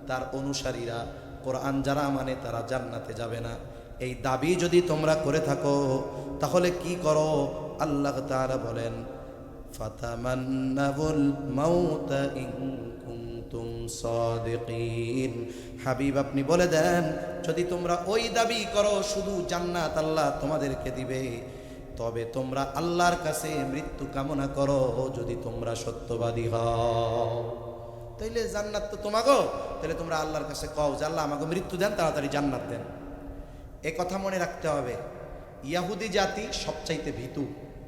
তার অনুসারীরা কোরআন যারা মানে তারা জান্নাতে যাবে না, এই দাবি যদি তোমরা করে থাকো তাহলে কি করো? আল্লাহ তাআলা বলেন, ফাতামান্নাউল মাউতা ইন কুনতুম সাদিকিন। হাবিব আপনি বলে দেন, যদি তোমরা ওই দাবি করো শুধু জান্নাত আল্লাহ তোমাদেরকে দিবে, তবে তোমরা আল্লাহর কাছে মৃত্যু কামনা করো যদি তোমরা সত্যবাদী হও। তাইলে জান্নাত তো তোমাগো, তাহলে তোমরা আল্লাহর কাছে কও যে আল্লাহ আমাকে মৃত্যু দেন, তাড়াতাড়ি জান্নাত দেন। এ কথা মনে রাখতে হবে। ইহুদি জাতি সবচাইতে ভীতু,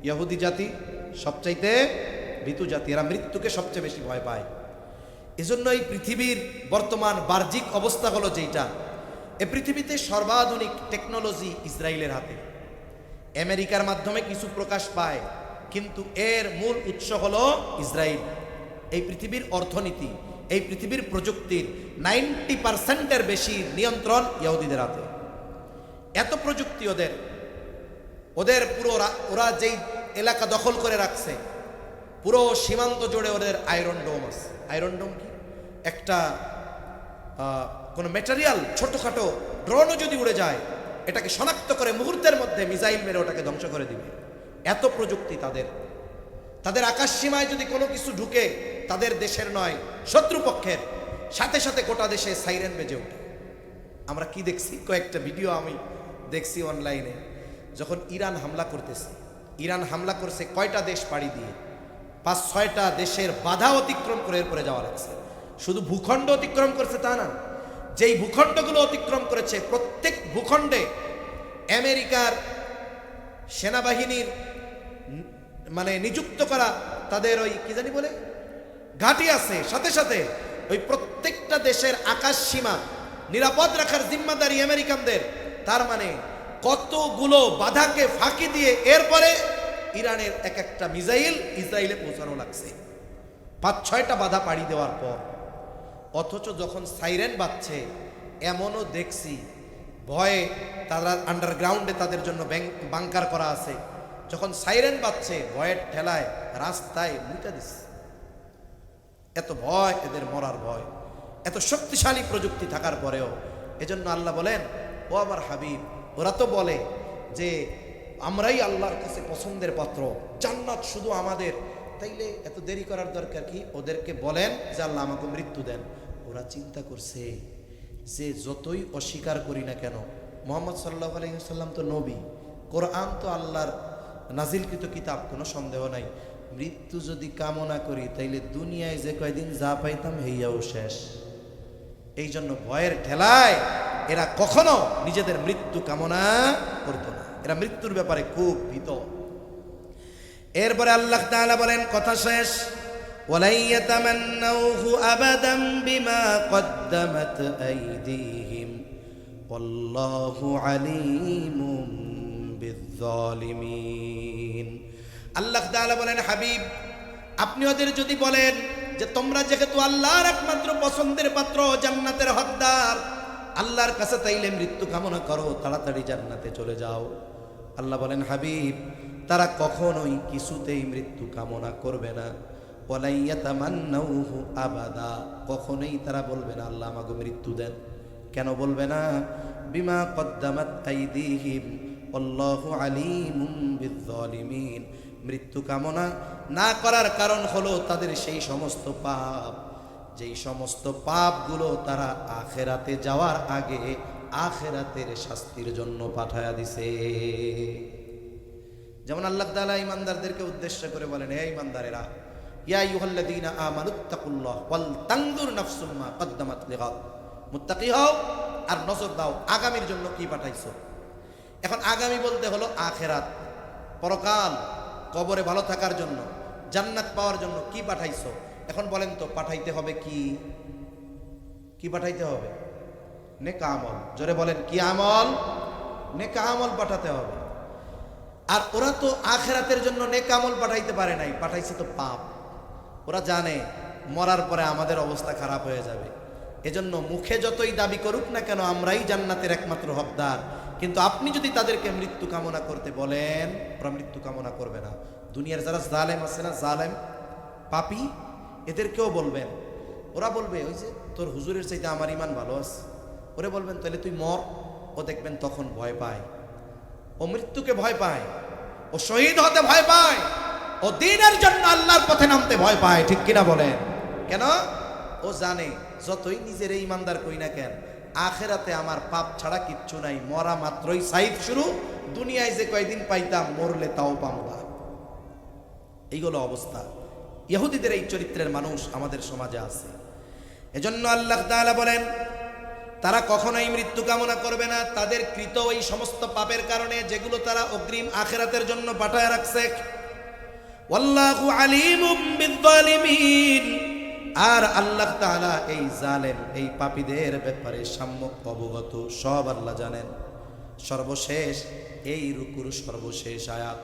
ইহুদি জাতি সবচাইতে ভীতু জাতি, এরা মৃত্যুকে সবচেয়ে বেশি ভয় পায়। এজন্য এই পৃথিবীর বর্তমান বাহ্যিক অবস্থা হলো যেটা, এ পৃথিবীতে সর্বাধুনিক টেকনোলজি ইসরায়েলের হাতে। আমেরিকার মাধ্যমে কিছু প্রকাশ পায়, কিন্তু এর মূল উৎস হলো ইসরায়েল। এই পৃথিবীর অর্থনীতি, এই পৃথিবীর প্রযুক্তির 90% বেশি নিয়ন্ত্রণ ইহুদিদের হাতে। এত প্রযুক্তি ওদের, ওদের পুরো ওরা যেই এলাকা দখল করে রাখছে, পুরো সীমান্ত জুড়ে ওদের আয়রন ডোম আছে। আয়রন ডোম কি? একটা কোনো ম্যাটেরিয়াল, ছোটখাটো ড্রোনও যদি উড়ে যায় এটাকে শনাক্ত করে মুহূর্তের মধ্যে মিসাইল মেরে ওটাকে ধ্বংস করে দিবে। এত প্রযুক্তি তাদের। তাদের আকাশ সীমায় যদি কোনো কিছু ঢুকে, তাদের দেশের নয় শত্রুপক্ষের, সাথে সাথে গোটা দেশে সাইরেন বেজে ওঠে। আমরা কি দেখছি, কয়েকটা ভিডিও আমি দেখছি অনলাইনে, যখন ইরান হামলা করতেছে, ইরান হামলা করছে কয়টা দেশ পাড়ি দিয়ে, 5-6টা দেশের বাধা অতিক্রম করে এরপরে যাওয়া লাগছে। শুধু ভূখণ্ড অতিক্রম করছে তা না, যেই ভূখণ্ডগুলো অতিক্রম করেছে প্রত্যেক ভূখণ্ডে আমেরিকার সেনাবাহিনীর মানে নিযুক্ত করা তাদের ওই কি জানি বলে ঘাঁটি আছে, সাথে সাথে ওই প্রত্যেকটা দেশের আকাশ সীমা নিরাপদ রাখার জিম্মাদারি আমেরিকানদের। তার মানে কতগুলো বাধাকে ফাঁকি দিয়ে এরপরে ইরানের এক একটা মিসাইল ইসরায়েলে পৌঁছানো লাগছে, 5-6টা বাধা পাড়ি দেওয়ার পর। অথচ যখন সাইরেন বাজছে, এমনও দেখছি ভয়ে তারা আন্ডারগ্রাউন্ডে তাদের জন্য বাংকার করা আছে, যখন সাইরেন বাজছে ভয়ের ঠেলায় রাস্তায় মুইটা দিচ্ছে। এত ভয় এদের, মরার ভয়, এত শক্তিশালী প্রযুক্তি থাকার পরেও। এজন্য আল্লাহ বলেন, ও আমার হাবিব, ওরা তো বলে যে আমরাই আল্লাহর কাছে পছন্দের পাত্র, জান্নাত শুধু আমাদের, তাইলে এত দেরি করার দরকার কি? ওদেরকে বলেন যে আল্লাহ আমাকে মৃত্যু দেন। ওরা চিন্তা করছে যে যতই অস্বীকার করি না কেন, মুহাম্মদ সাল্লাল্লাহু আলাইহি ওয়াসাল্লাম তো নবী, কোরআন তো আল্লাহর নাজিলকৃত কিতাব, কোনো সন্দেহ নাই। মৃত্যু যদি কামনা করি তাইলে দুনিয়ায় যে কয়দিন যা পাইতাম হইয়াও শেষ। এই জন্য ভয়ের ঠেলায় এরা কখনো নিজেদের মৃত্যু কামনা করতো না, এরা মৃত্যুর ব্যাপারে খুব ভীত। এরপরে আল্লাহ তাআলা বলেন, কথা শেষ, ওয়ালাই ইয়াতামান্নাউহু আবাদাম বিমা কদ্দামাত আইদিহিম ওয়াল্লাহু আলিমুম বিয-যালিমিন। আল্লাহ তাআলা বলেন, হাবিব আপনি ওদের যদি বলেন যে তোমরা যেহেতু আল্লাহর একমাত্র পছন্দের পাত্র, জান্নাতের হকদার, আল্লাহর কাছে তাইলে মৃত্যু কামনা করো, তাড়াতাড়ি জান্নাতে চলে যাও। আল্লাহ বলেন, হাবিব তারা কখনোই কিছুতেই মৃত্যু কামনা করবে না। ওয়ালা ইয়াতামান্নাউহু আবাদা, কখনোই তারা বলবে না আল্লাহ আমাকে মৃত্যু দেন। কেন বলবে না? বিমা কদ্দামাত আইদিহিম আল্লাহু আলিমুম বিয-যালিমিন। মৃত্যু কামনা না করার কারণ হলো তাদের সেই সমস্ত পাপ, যেই সমস্ত পাপগুলো তারা আখেরাতে যাওয়ার আগে আখেরাতের শাস্তির জন্য পাঠায়া দিছে। যেমন আল্লাহ তাআলা ইমানদারদেরকে উদ্দেশ্য করে বলেন, হে ইমানদারেরা, ইয়া আইয়ুহাল্লাযীনা আমানুত্তাকুল্লাহ ওয়াল তানজুর নাফসুম মা কদ্দামাত লিগাদ। মুত্তাকি হও আর নজর দাও আগামীর জন্য কি পাঠাইছো। এখন আগামী বলতে হলো আখেরাত, পরকাল, কবরে ভালো থাকার জন্য, জান্নাত পাওয়ার জন্য কি পাঠাইছো। এখন বলেন তো পাঠাইতে হবে কি? কি পাঠাইতে হবে? নেক আমল। জোরে বলেন, কি আমল? নেক আমল পাঠাতে হবে। আর ওরা তো আখেরাতের জন্য নেক আমল পাঠাইতে পারে নাই, পাঠাইছে তো পাপ। ওরা জানে মরার পরে আমাদের অবস্থা খারাপ হয়ে যাবে, এজন্য মুখে যতই দাবি করুক না কেন আমরাই জান্নাতের একমাত্র হকদার, কিন্তু আপনি যদি তাদেরকে মৃত্যু কামনা করতে বলেন, ওরা মৃত্যু কামনা করবে না। দুনিয়ার যারা জালেম আছে না, জালেম পাপী, এদেরকেও বলবেন, ওরা বলবে ওই যে তোর হুজুরের চাইতে আমার ইমান ভালো আছে, ওরে বলবেন তাহলে তুই মর, ও দেখবেন তখন ভয় পায়, ও মৃত্যুকে ভয় পায়, ও শহীদ হতে ভয় পায়, ও দ্বীনের জন্য আল্লাহর পথে নামতে ভয় পায়, ঠিক কিনা বলেন? কেন? ও জানে যতই নিজের ইমানদার কই না কেন, আখেরাতে আমার পাপ ছাড়া কিচ্ছু নাই, মরা মাত্রই সাইদ শুরু, দুনিয়ায় যে কয়দিন পাইতাম মরলে তাও পাবো না। এইগুলো অবস্থা। ইহুদিদের এই চরিত্রের মানুষ আমাদের সমাজে আছে। এজন্য আল্লাহ তাআলা বলেন তারা কখনোই মৃত্যু কামনা করবে না তাদের কৃত ওই সমস্ত পাপের কারণে, যেগুলো তারা অগ্রিম আখিরাতের জন্য পাঠায় রাখছে। ওয়াল্লাহু আলিমুম বিয-যালিমিন, আর আল্লাহ তাআলা এই জালেম, এই পাপীদের ব্যাপারে সম্যক অবগত, সব আল্লাহ জানেন। সর্বশেষ এই রুকুর সর্বশেষ আয়াত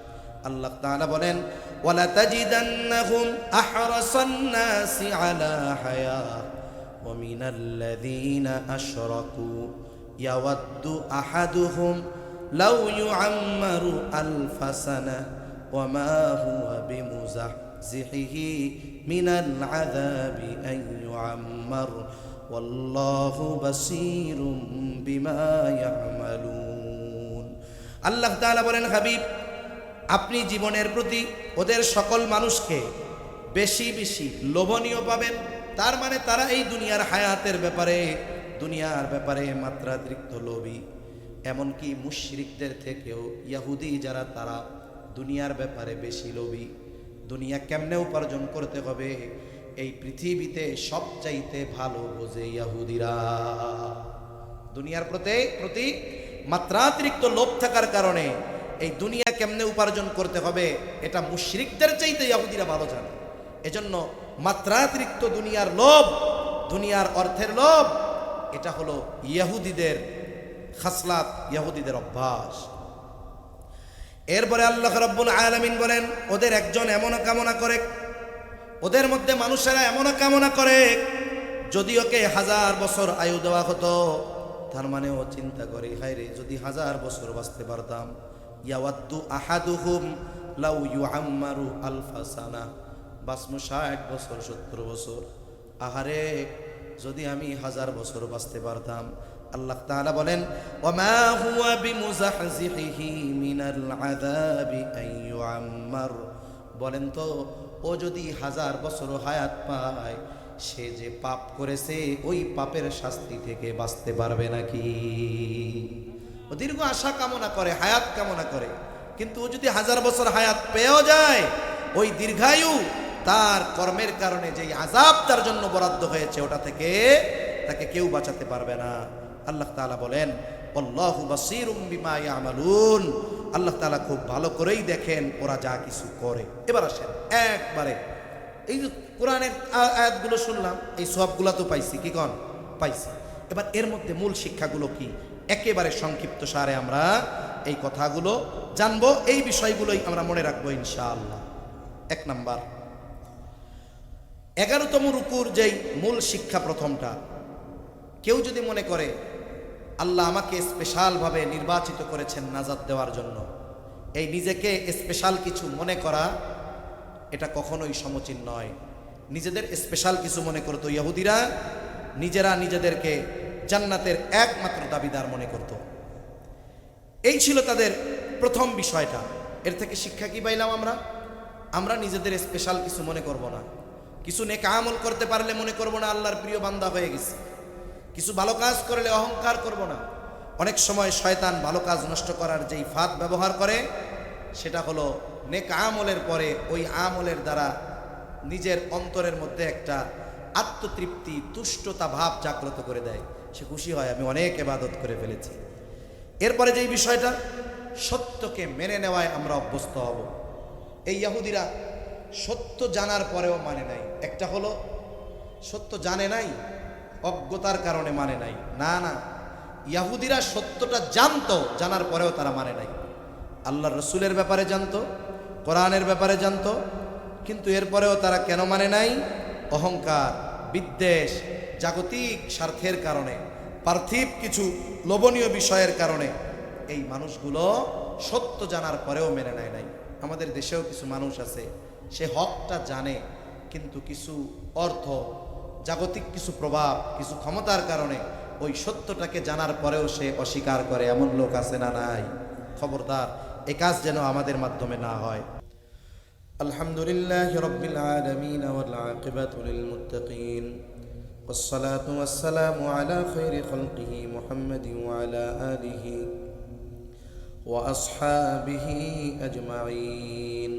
আল্লাহ তাআলা বলেন ওয়ালা তাজিদান্নাহুম আহরাসান নাসি আলা হায়াত ওয়া মিনাল্লাযীনা আশরাকু ইয়াওয়াদ্দু আহাদুহুম লাউ ইউআম্মারু আলফা সানা ওয়া মা হুয়া বিমুযাহজিহি মিনাল আযাবি আন ইউআম্মার ওয়াল্লাহু বাসীরুম বিমা ইয়ামালুন। আল্লাহ তাআলা বলেন হাবিব, আপনি জীবনের প্রতি ওদের সকল মানুষকে বেশি বেশি লোভনীয় পাবেন। তার মানে তারা এই দুনিয়ার হায়াতের ব্যাপারে, দুনিয়ার ব্যাপারে মাত্রাতিরিক্ত লোভী। এমনকি মুশরিকদের থেকেও ইহুদি যারা, তারা দুনিয়ার ব্যাপারে বেশি লোভী। দুনিয়া কেমনে উপার্জন করতে হবে এই পৃথিবীতে সবচাইতে ভালো বোঝে ইহুদিরা। দুনিয়ার প্রতি মাত্রাতিরিক্ত লোভ থাকার কারণে এই দুনিয়া কেমনে উপার্জন করতে হবে এটা মুশরিকদের চাইতে ইহুদিরা ভালো জানে। এজন্য মাত্রাতিরিক্ত দুনিয়ার লোভ, দুনিয়ার অর্থের লোভ, এটা হলো ইহুদিদের খাসলাত, ইহুদিদের অভ্যাস। এরপরে আল্লাহ রাব্বুল আলামিন বলেন ওদের একজন এমন কামনা করে, ওদের মধ্যে মানুষেরা এমন কামনা করে যদি ওকে 1000 বছর আয়ু দেওয়া হতো, তার মানে ও চিন্তা করে হায় রে যদি 1000 বছর বাঁচতে পারতাম। ইয়াওয়াদ্দু আহাদুহুম লাউ ইউআম্মারু আলফা সানা, বাঁচমু 60 বছর 70 বছর, আহারে যদি আমি 1000 বছর বাঁচতে পারতাম। আল্লাহ তাআলা বলেন ওয়ামা হুয়া বিমুযাহজিহি মিনাল আযাবি আন ইউআম্মার, বলেন তো ও যদি 1000 বছর হায়াত পায়, সে যে পাপ করেছে ওই পাপের শাস্তি থেকে বাঁচতে পারবে নাকি? ও দীর্ঘ আশা কামনা করে, হায়াত কামনা করে, কিন্তু ও যদি 1000 বছর হায়াত পেয়েও যায়, ওই দীর্ঘায়ু তার কর্মের কারণে যেই আযাব তার জন্য বরাদ্দ হয়েছে ওটা থেকে তাকে কেউ বাঁচাতে পারবে না। আল্লাহ তাআলা বলেন আল্লাহু বাসীরুম বিমা ইয়ামালুন, আল্লাহ তাআলা খুব ভালো করেই দেখেন ওরা যা কিছু করে। এবার আসেন একবারে এই যে কোরআনের আয়াতগুলো শুনলাম, এই সবগুলা তো পাইছি, কি কন পাইছি। এবার এর মধ্যে মূল শিক্ষাগুলো কি, একেবারে সংক্ষিপ্ত সারে আমরা এই কথাগুলো জানবো, এই বিষয়গুলোই আমরা মনে রাখবো ইনশাআল্লাহ। 1 নাম্বার 11তম রুকুর যেই মূল শিক্ষা প্রথমটা, কেউ যদি মনে করে আল্লাহ আমাকে স্পেশালভাবে নির্বাচিত করেছেন নাজাত দেওয়ার জন্য, এই নিজেকে স্পেশাল কিছু মনে করা এটা কখনোই সমীচীন নয়। নিজেদের স্পেশাল কিছু মনে করতো ইহুদিরা, নিজেরা নিজেদেরকে জান্নাতের একমাত্র দাবিদার মনে করত। এই ছিল তাদের প্রথম বিষয়টা। এর থেকে শিক্ষা কি পাইলাম আমরা? আমরা নিজেদের স্পেশাল কিছু মনে করব না। কিছু নেক আমল করতে পারলে মনে করব না আল্লাহর প্রিয় বান্দা হয়ে গেছে। কিছু ভালো কাজ করলে অহংকার করব না। অনেক সময় শয়তান ভালো কাজ নষ্ট করার যেই ফাঁদ ব্যবহার করে সেটা হলো নেক আমলের পরে ওই আমলের দ্বারা নিজের অন্তরের মধ্যে একটা আত্মতৃপ্তি, তুষ্টতা ভাব জাগ্রত করে দেয়। সে খুশি হয় আমি অনেক ইবাদত করে ফেলেছি। এরপরে যেই বিষয়টা, সত্যকে মেনে নেওয়ায় আমরা অভ্যস্ত হব। এই ইহুদিরা সত্য জানার পরেও মানে নাই। একটা হলো সত্য জানে নাই, অজ্ঞতার কারণে মানে নাই। না না, ইহুদিরা সত্যটা জানতো, জানার পরেও তারা মানে নাই। আল্লাহর রসুলের ব্যাপারে জানতো, কোরআনের ব্যাপারে জানতো, কিন্তু এরপরেও তারা কেন মানে নাই? অহংকার, বিদ্বেষ, জাগতিক স্বার্থের কারণে, পার্থিব কিছু লোভনীয় বিষয়ের কারণে এই মানুষগুলো সত্য জানার পরেও মেনে নেয় নাই। আমাদের দেশেও কিছু মানুষ আছে, সে হকটা জানে, কিন্তু কিছু অর্থ, জাগতিক কিছু প্রভাব, কিছু ক্ষমতার কারণে ওই সত্যটাকে জানার পরেও সে অস্বীকার করে। এমন লোক আছে না নাই? খবরদার, এ কাজ যেন আমাদের মাধ্যমে না হয়। আলহামদুলিল্লাহি রাব্বিল আলামিন ওয়াল আকিবাতু লিল মুত্তাকিন ওয়াসসালাতু ওয়াসসালামু আলা খায়রি খালকিহি মুহাম্মাদিন ওয়া আলা আলিহি ওয়া আসহাবিহি আজমাইন।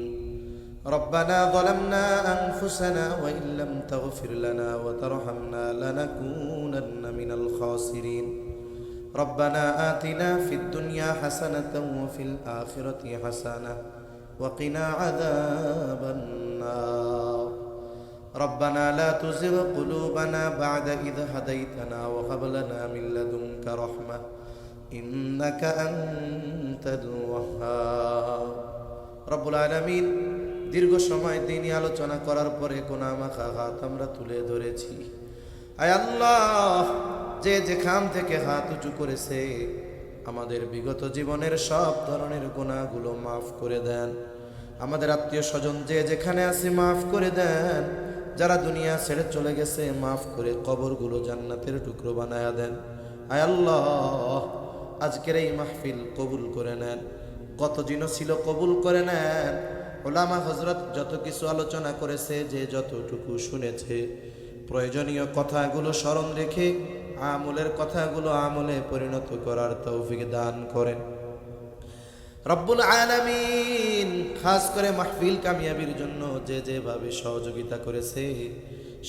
ربنا ظلمنا أنفسنا وإن لم تغفر لنا وترحمنا لنكونن من الخاسرين. ربنا آتنا في الدنيا حسنة وفي الآخرة حسنة وقنا عذاب النار. ربنا لا تزغ قلوبنا بعد إذ هديتنا وهب لنا من لدنك رحمة إنك أنت الوهاب. رب العالمين দীর্ঘ সময় দিনই আলোচনা করার পরে গুনাহমাখা হাত আমরা তুলে ধরেছি। আয় আল্লাহ, যে যেখান থেকে হাত উঁচু করেছে আমাদের বিগত জীবনের সব ধরনের গুনাহগুলো মাফ করে দেন। আমাদের আত্মীয় স্বজন যে যেখানে আছে মাফ করে দেন। যারা দুনিয়া ছেড়ে চলে গেছে মাফ করে কবরগুলো জান্নাতের টুকরো বানায়া দেন। আয় আল্লাহ, আজকের এই মাহফিল কবুল করে নেন, কত দিনও ছিল কবুল করে নেন। ওলামা হযরত যত কিছু আলোচনা করেছে, যে যতটুকু শুনেছে, প্রয়োজনীয় কথাগুলো স্মরণ রেখে আমলের কথাগুলো আমলে পরিণত করার তৌফিক দান করেন রব্বুল আলামিন। খাস করে মাহফিল কামিয়াবির জন্য যে যেভাবে সহযোগিতা করেছে,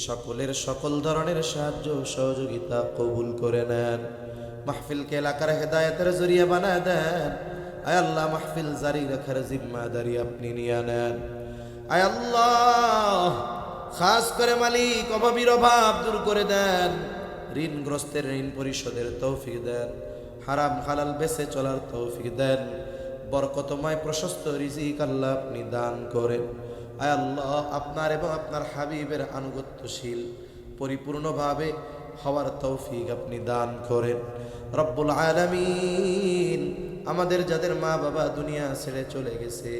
সকলের সকল ধরনের সাহায্য সহযোগিতা কবুল করে নেন। মাহফিলকে এলাকার হেদায়েতের জরিয়া বানায় দেন। আয় আল্লাহ, মাহফিল জারি রাখার জিম্মাদারি আপনি নিয়ে নেন। আয় আল্লাহ, খাস করে মালিক অভাবীর অভাব দূর করে দেন, ঋণগ্রস্তের ঋণ পরিশোধের তৌফিক দেন, হারাম হালাল বেঁচে চলার তৌফিক দেন, বরকতময় প্রশস্ত রিজিক আল্লাহ আপনি দান করেন। আয় আল্লাহ, আপনার এবং আপনার হাবিবের আনুগত্যশীল পরিপূর্ণভাবে হওয়ার তৌফিক আপনি দান করেন রব্বুল আলামিন। আমাদের যাদের মা বাবা দুনিয়া ছেড়ে চলে গেছে,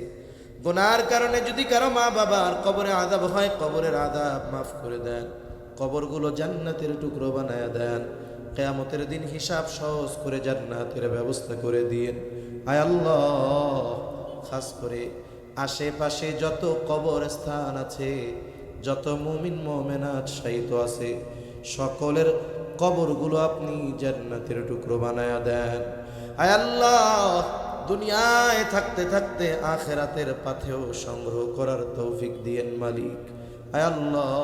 গুনার কারণে যদি কারো মা বাবার কবরে আযাব হয়, কবরের আযাব মাফ করে দেন, কবরগুলো জান্নাতের টুকরো বানায়া দেন। কিয়ামতের দিন হিসাব সহজ করে জান্নাতের ব্যবস্থা করে দিয়েন। আয় আল্লাহ, খাস করে আশেপাশে যত কবরস্থান আছে, যত মুমিন মুমিনাত শায়িত আছে, সকলের কবরগুলো আপনি জান্নাতের টুকরো বানায়া দেন। আয় আল্লাহ, দুনিয়ায় থাকতে থাকতে আখিরাতের পাথেও সংগ্রহ করার তৌফিক দিয়েন মালিক। আয় আল্লাহ,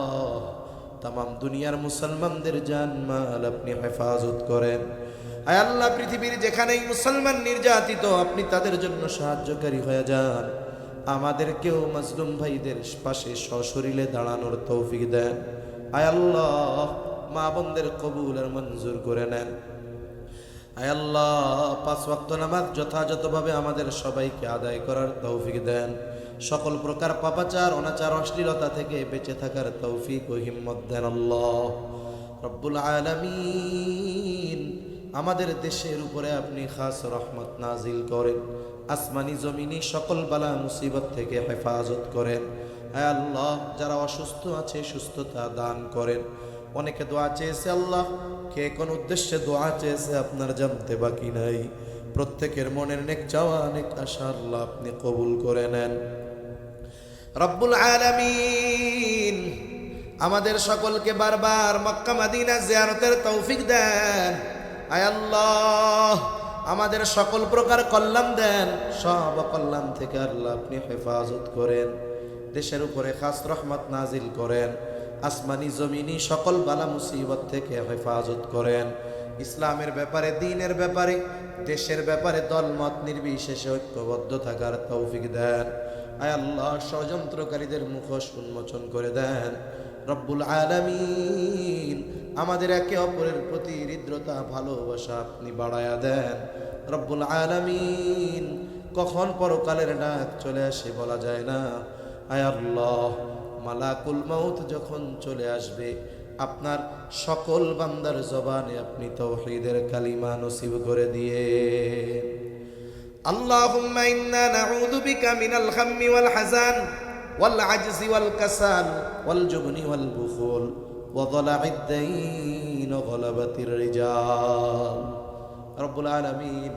তামাম দুনিয়ার মুসলমানদের জানমাল আপনি হেফাজত করেন। আয় আল্লাহ, পৃথিবীর যেখানেই মুসলমান নির্যাতিত, আপনি তাদের জন্য সাহায্যকারী হয়ে যান। আমাদেরকেও মাজলুম ভাইদের পাশে সশরীরে দাঁড়ানোর তৌফিক দেন। আয় আল্লাহ, মা বোনদের কবুল আর মঞ্জুর করে নেন। আয় আল্লাহ, 5 ওয়াক্ত নামাজ যথাযথভাবে আমাদের সবাইকে আদায় করার তৌফিক দেন। সকল প্রকার পাপাচার, অনাচার, অশ্লীলতা থেকে বেঁচে থাকার তৌফিক ও হিম্মত দেন আল্লাহ রব্বুল আলামিন। আমাদের দেশের উপরে আপনি খাস রহমত নাজিল করেন, আসমানি জমিনি সকল বালা মুসিবত থেকে হেফাজত করেন। আয় আল্লাহ, যারা অসুস্থ আছে সুস্থতা দান করেন। অনেকে দোয়া চেয়েছে আল্লাহ, কে কোন উদ্দেশ্যে দোয়া চেয়েছে আপনার জানতে বাকি নাই। প্রত্যেকের মনের নেক চাওয়া, নেক আশা আল্লাহ আপনি কবুল করে নেন রব্বুল আলামিন। আমাদের সকলকে বারবার মক্কা মদিনা জিয়ারতের তৌফিক দেন। আয় আল্লাহ, আমাদের সকল প্রকার কল্যাণ দেন, সব কল্যাণ থেকে আল্লাহ আপনি হেফাজত করেন। দেশের উপরে খাস রহমত নাজিল করেন, আসমানি জমিনি সকল বালা মুসিবত থেকে হেফাজত করেন। ইসলামের ব্যাপারে, দ্বীনের ব্যাপারে, দেশের ব্যাপারে দলমত নির্বিশেষে ঐক্যবদ্ধ থাকার তৌফিক দেন। আয় আল্লাহ, ষড়যন্ত্রকারীদের মুখোশ উন্মোচন করে দেন রব্বুল আলামিন। আমাদের একে অপরের প্রতি হৃদ্রতা, ভালোবাসা আপনি বাড়ায়া দেন রব্বুল আলামিন। কখন পরকালের ডাক চলে আসে বলা যায় না। আয় আল্লাহ, মালাকুল মউত যখন চলে আসবে, আপনার সকল বান্দার জবানে আপনি তাওহীদের কালিমা নসিব করে দিয়ে। আল্লাহুম্মা ইন্না নাউযু বিকা মিনাল হাম্মি ওয়াল হাযান ওয়াল আজজি ওয়াল কাসাল ওয়াল জুবনি ওয়াল বুখুল ওয়া যালা'id দাইন ওয়া গলাবাতির রিজাল। রব্বুল আলামিন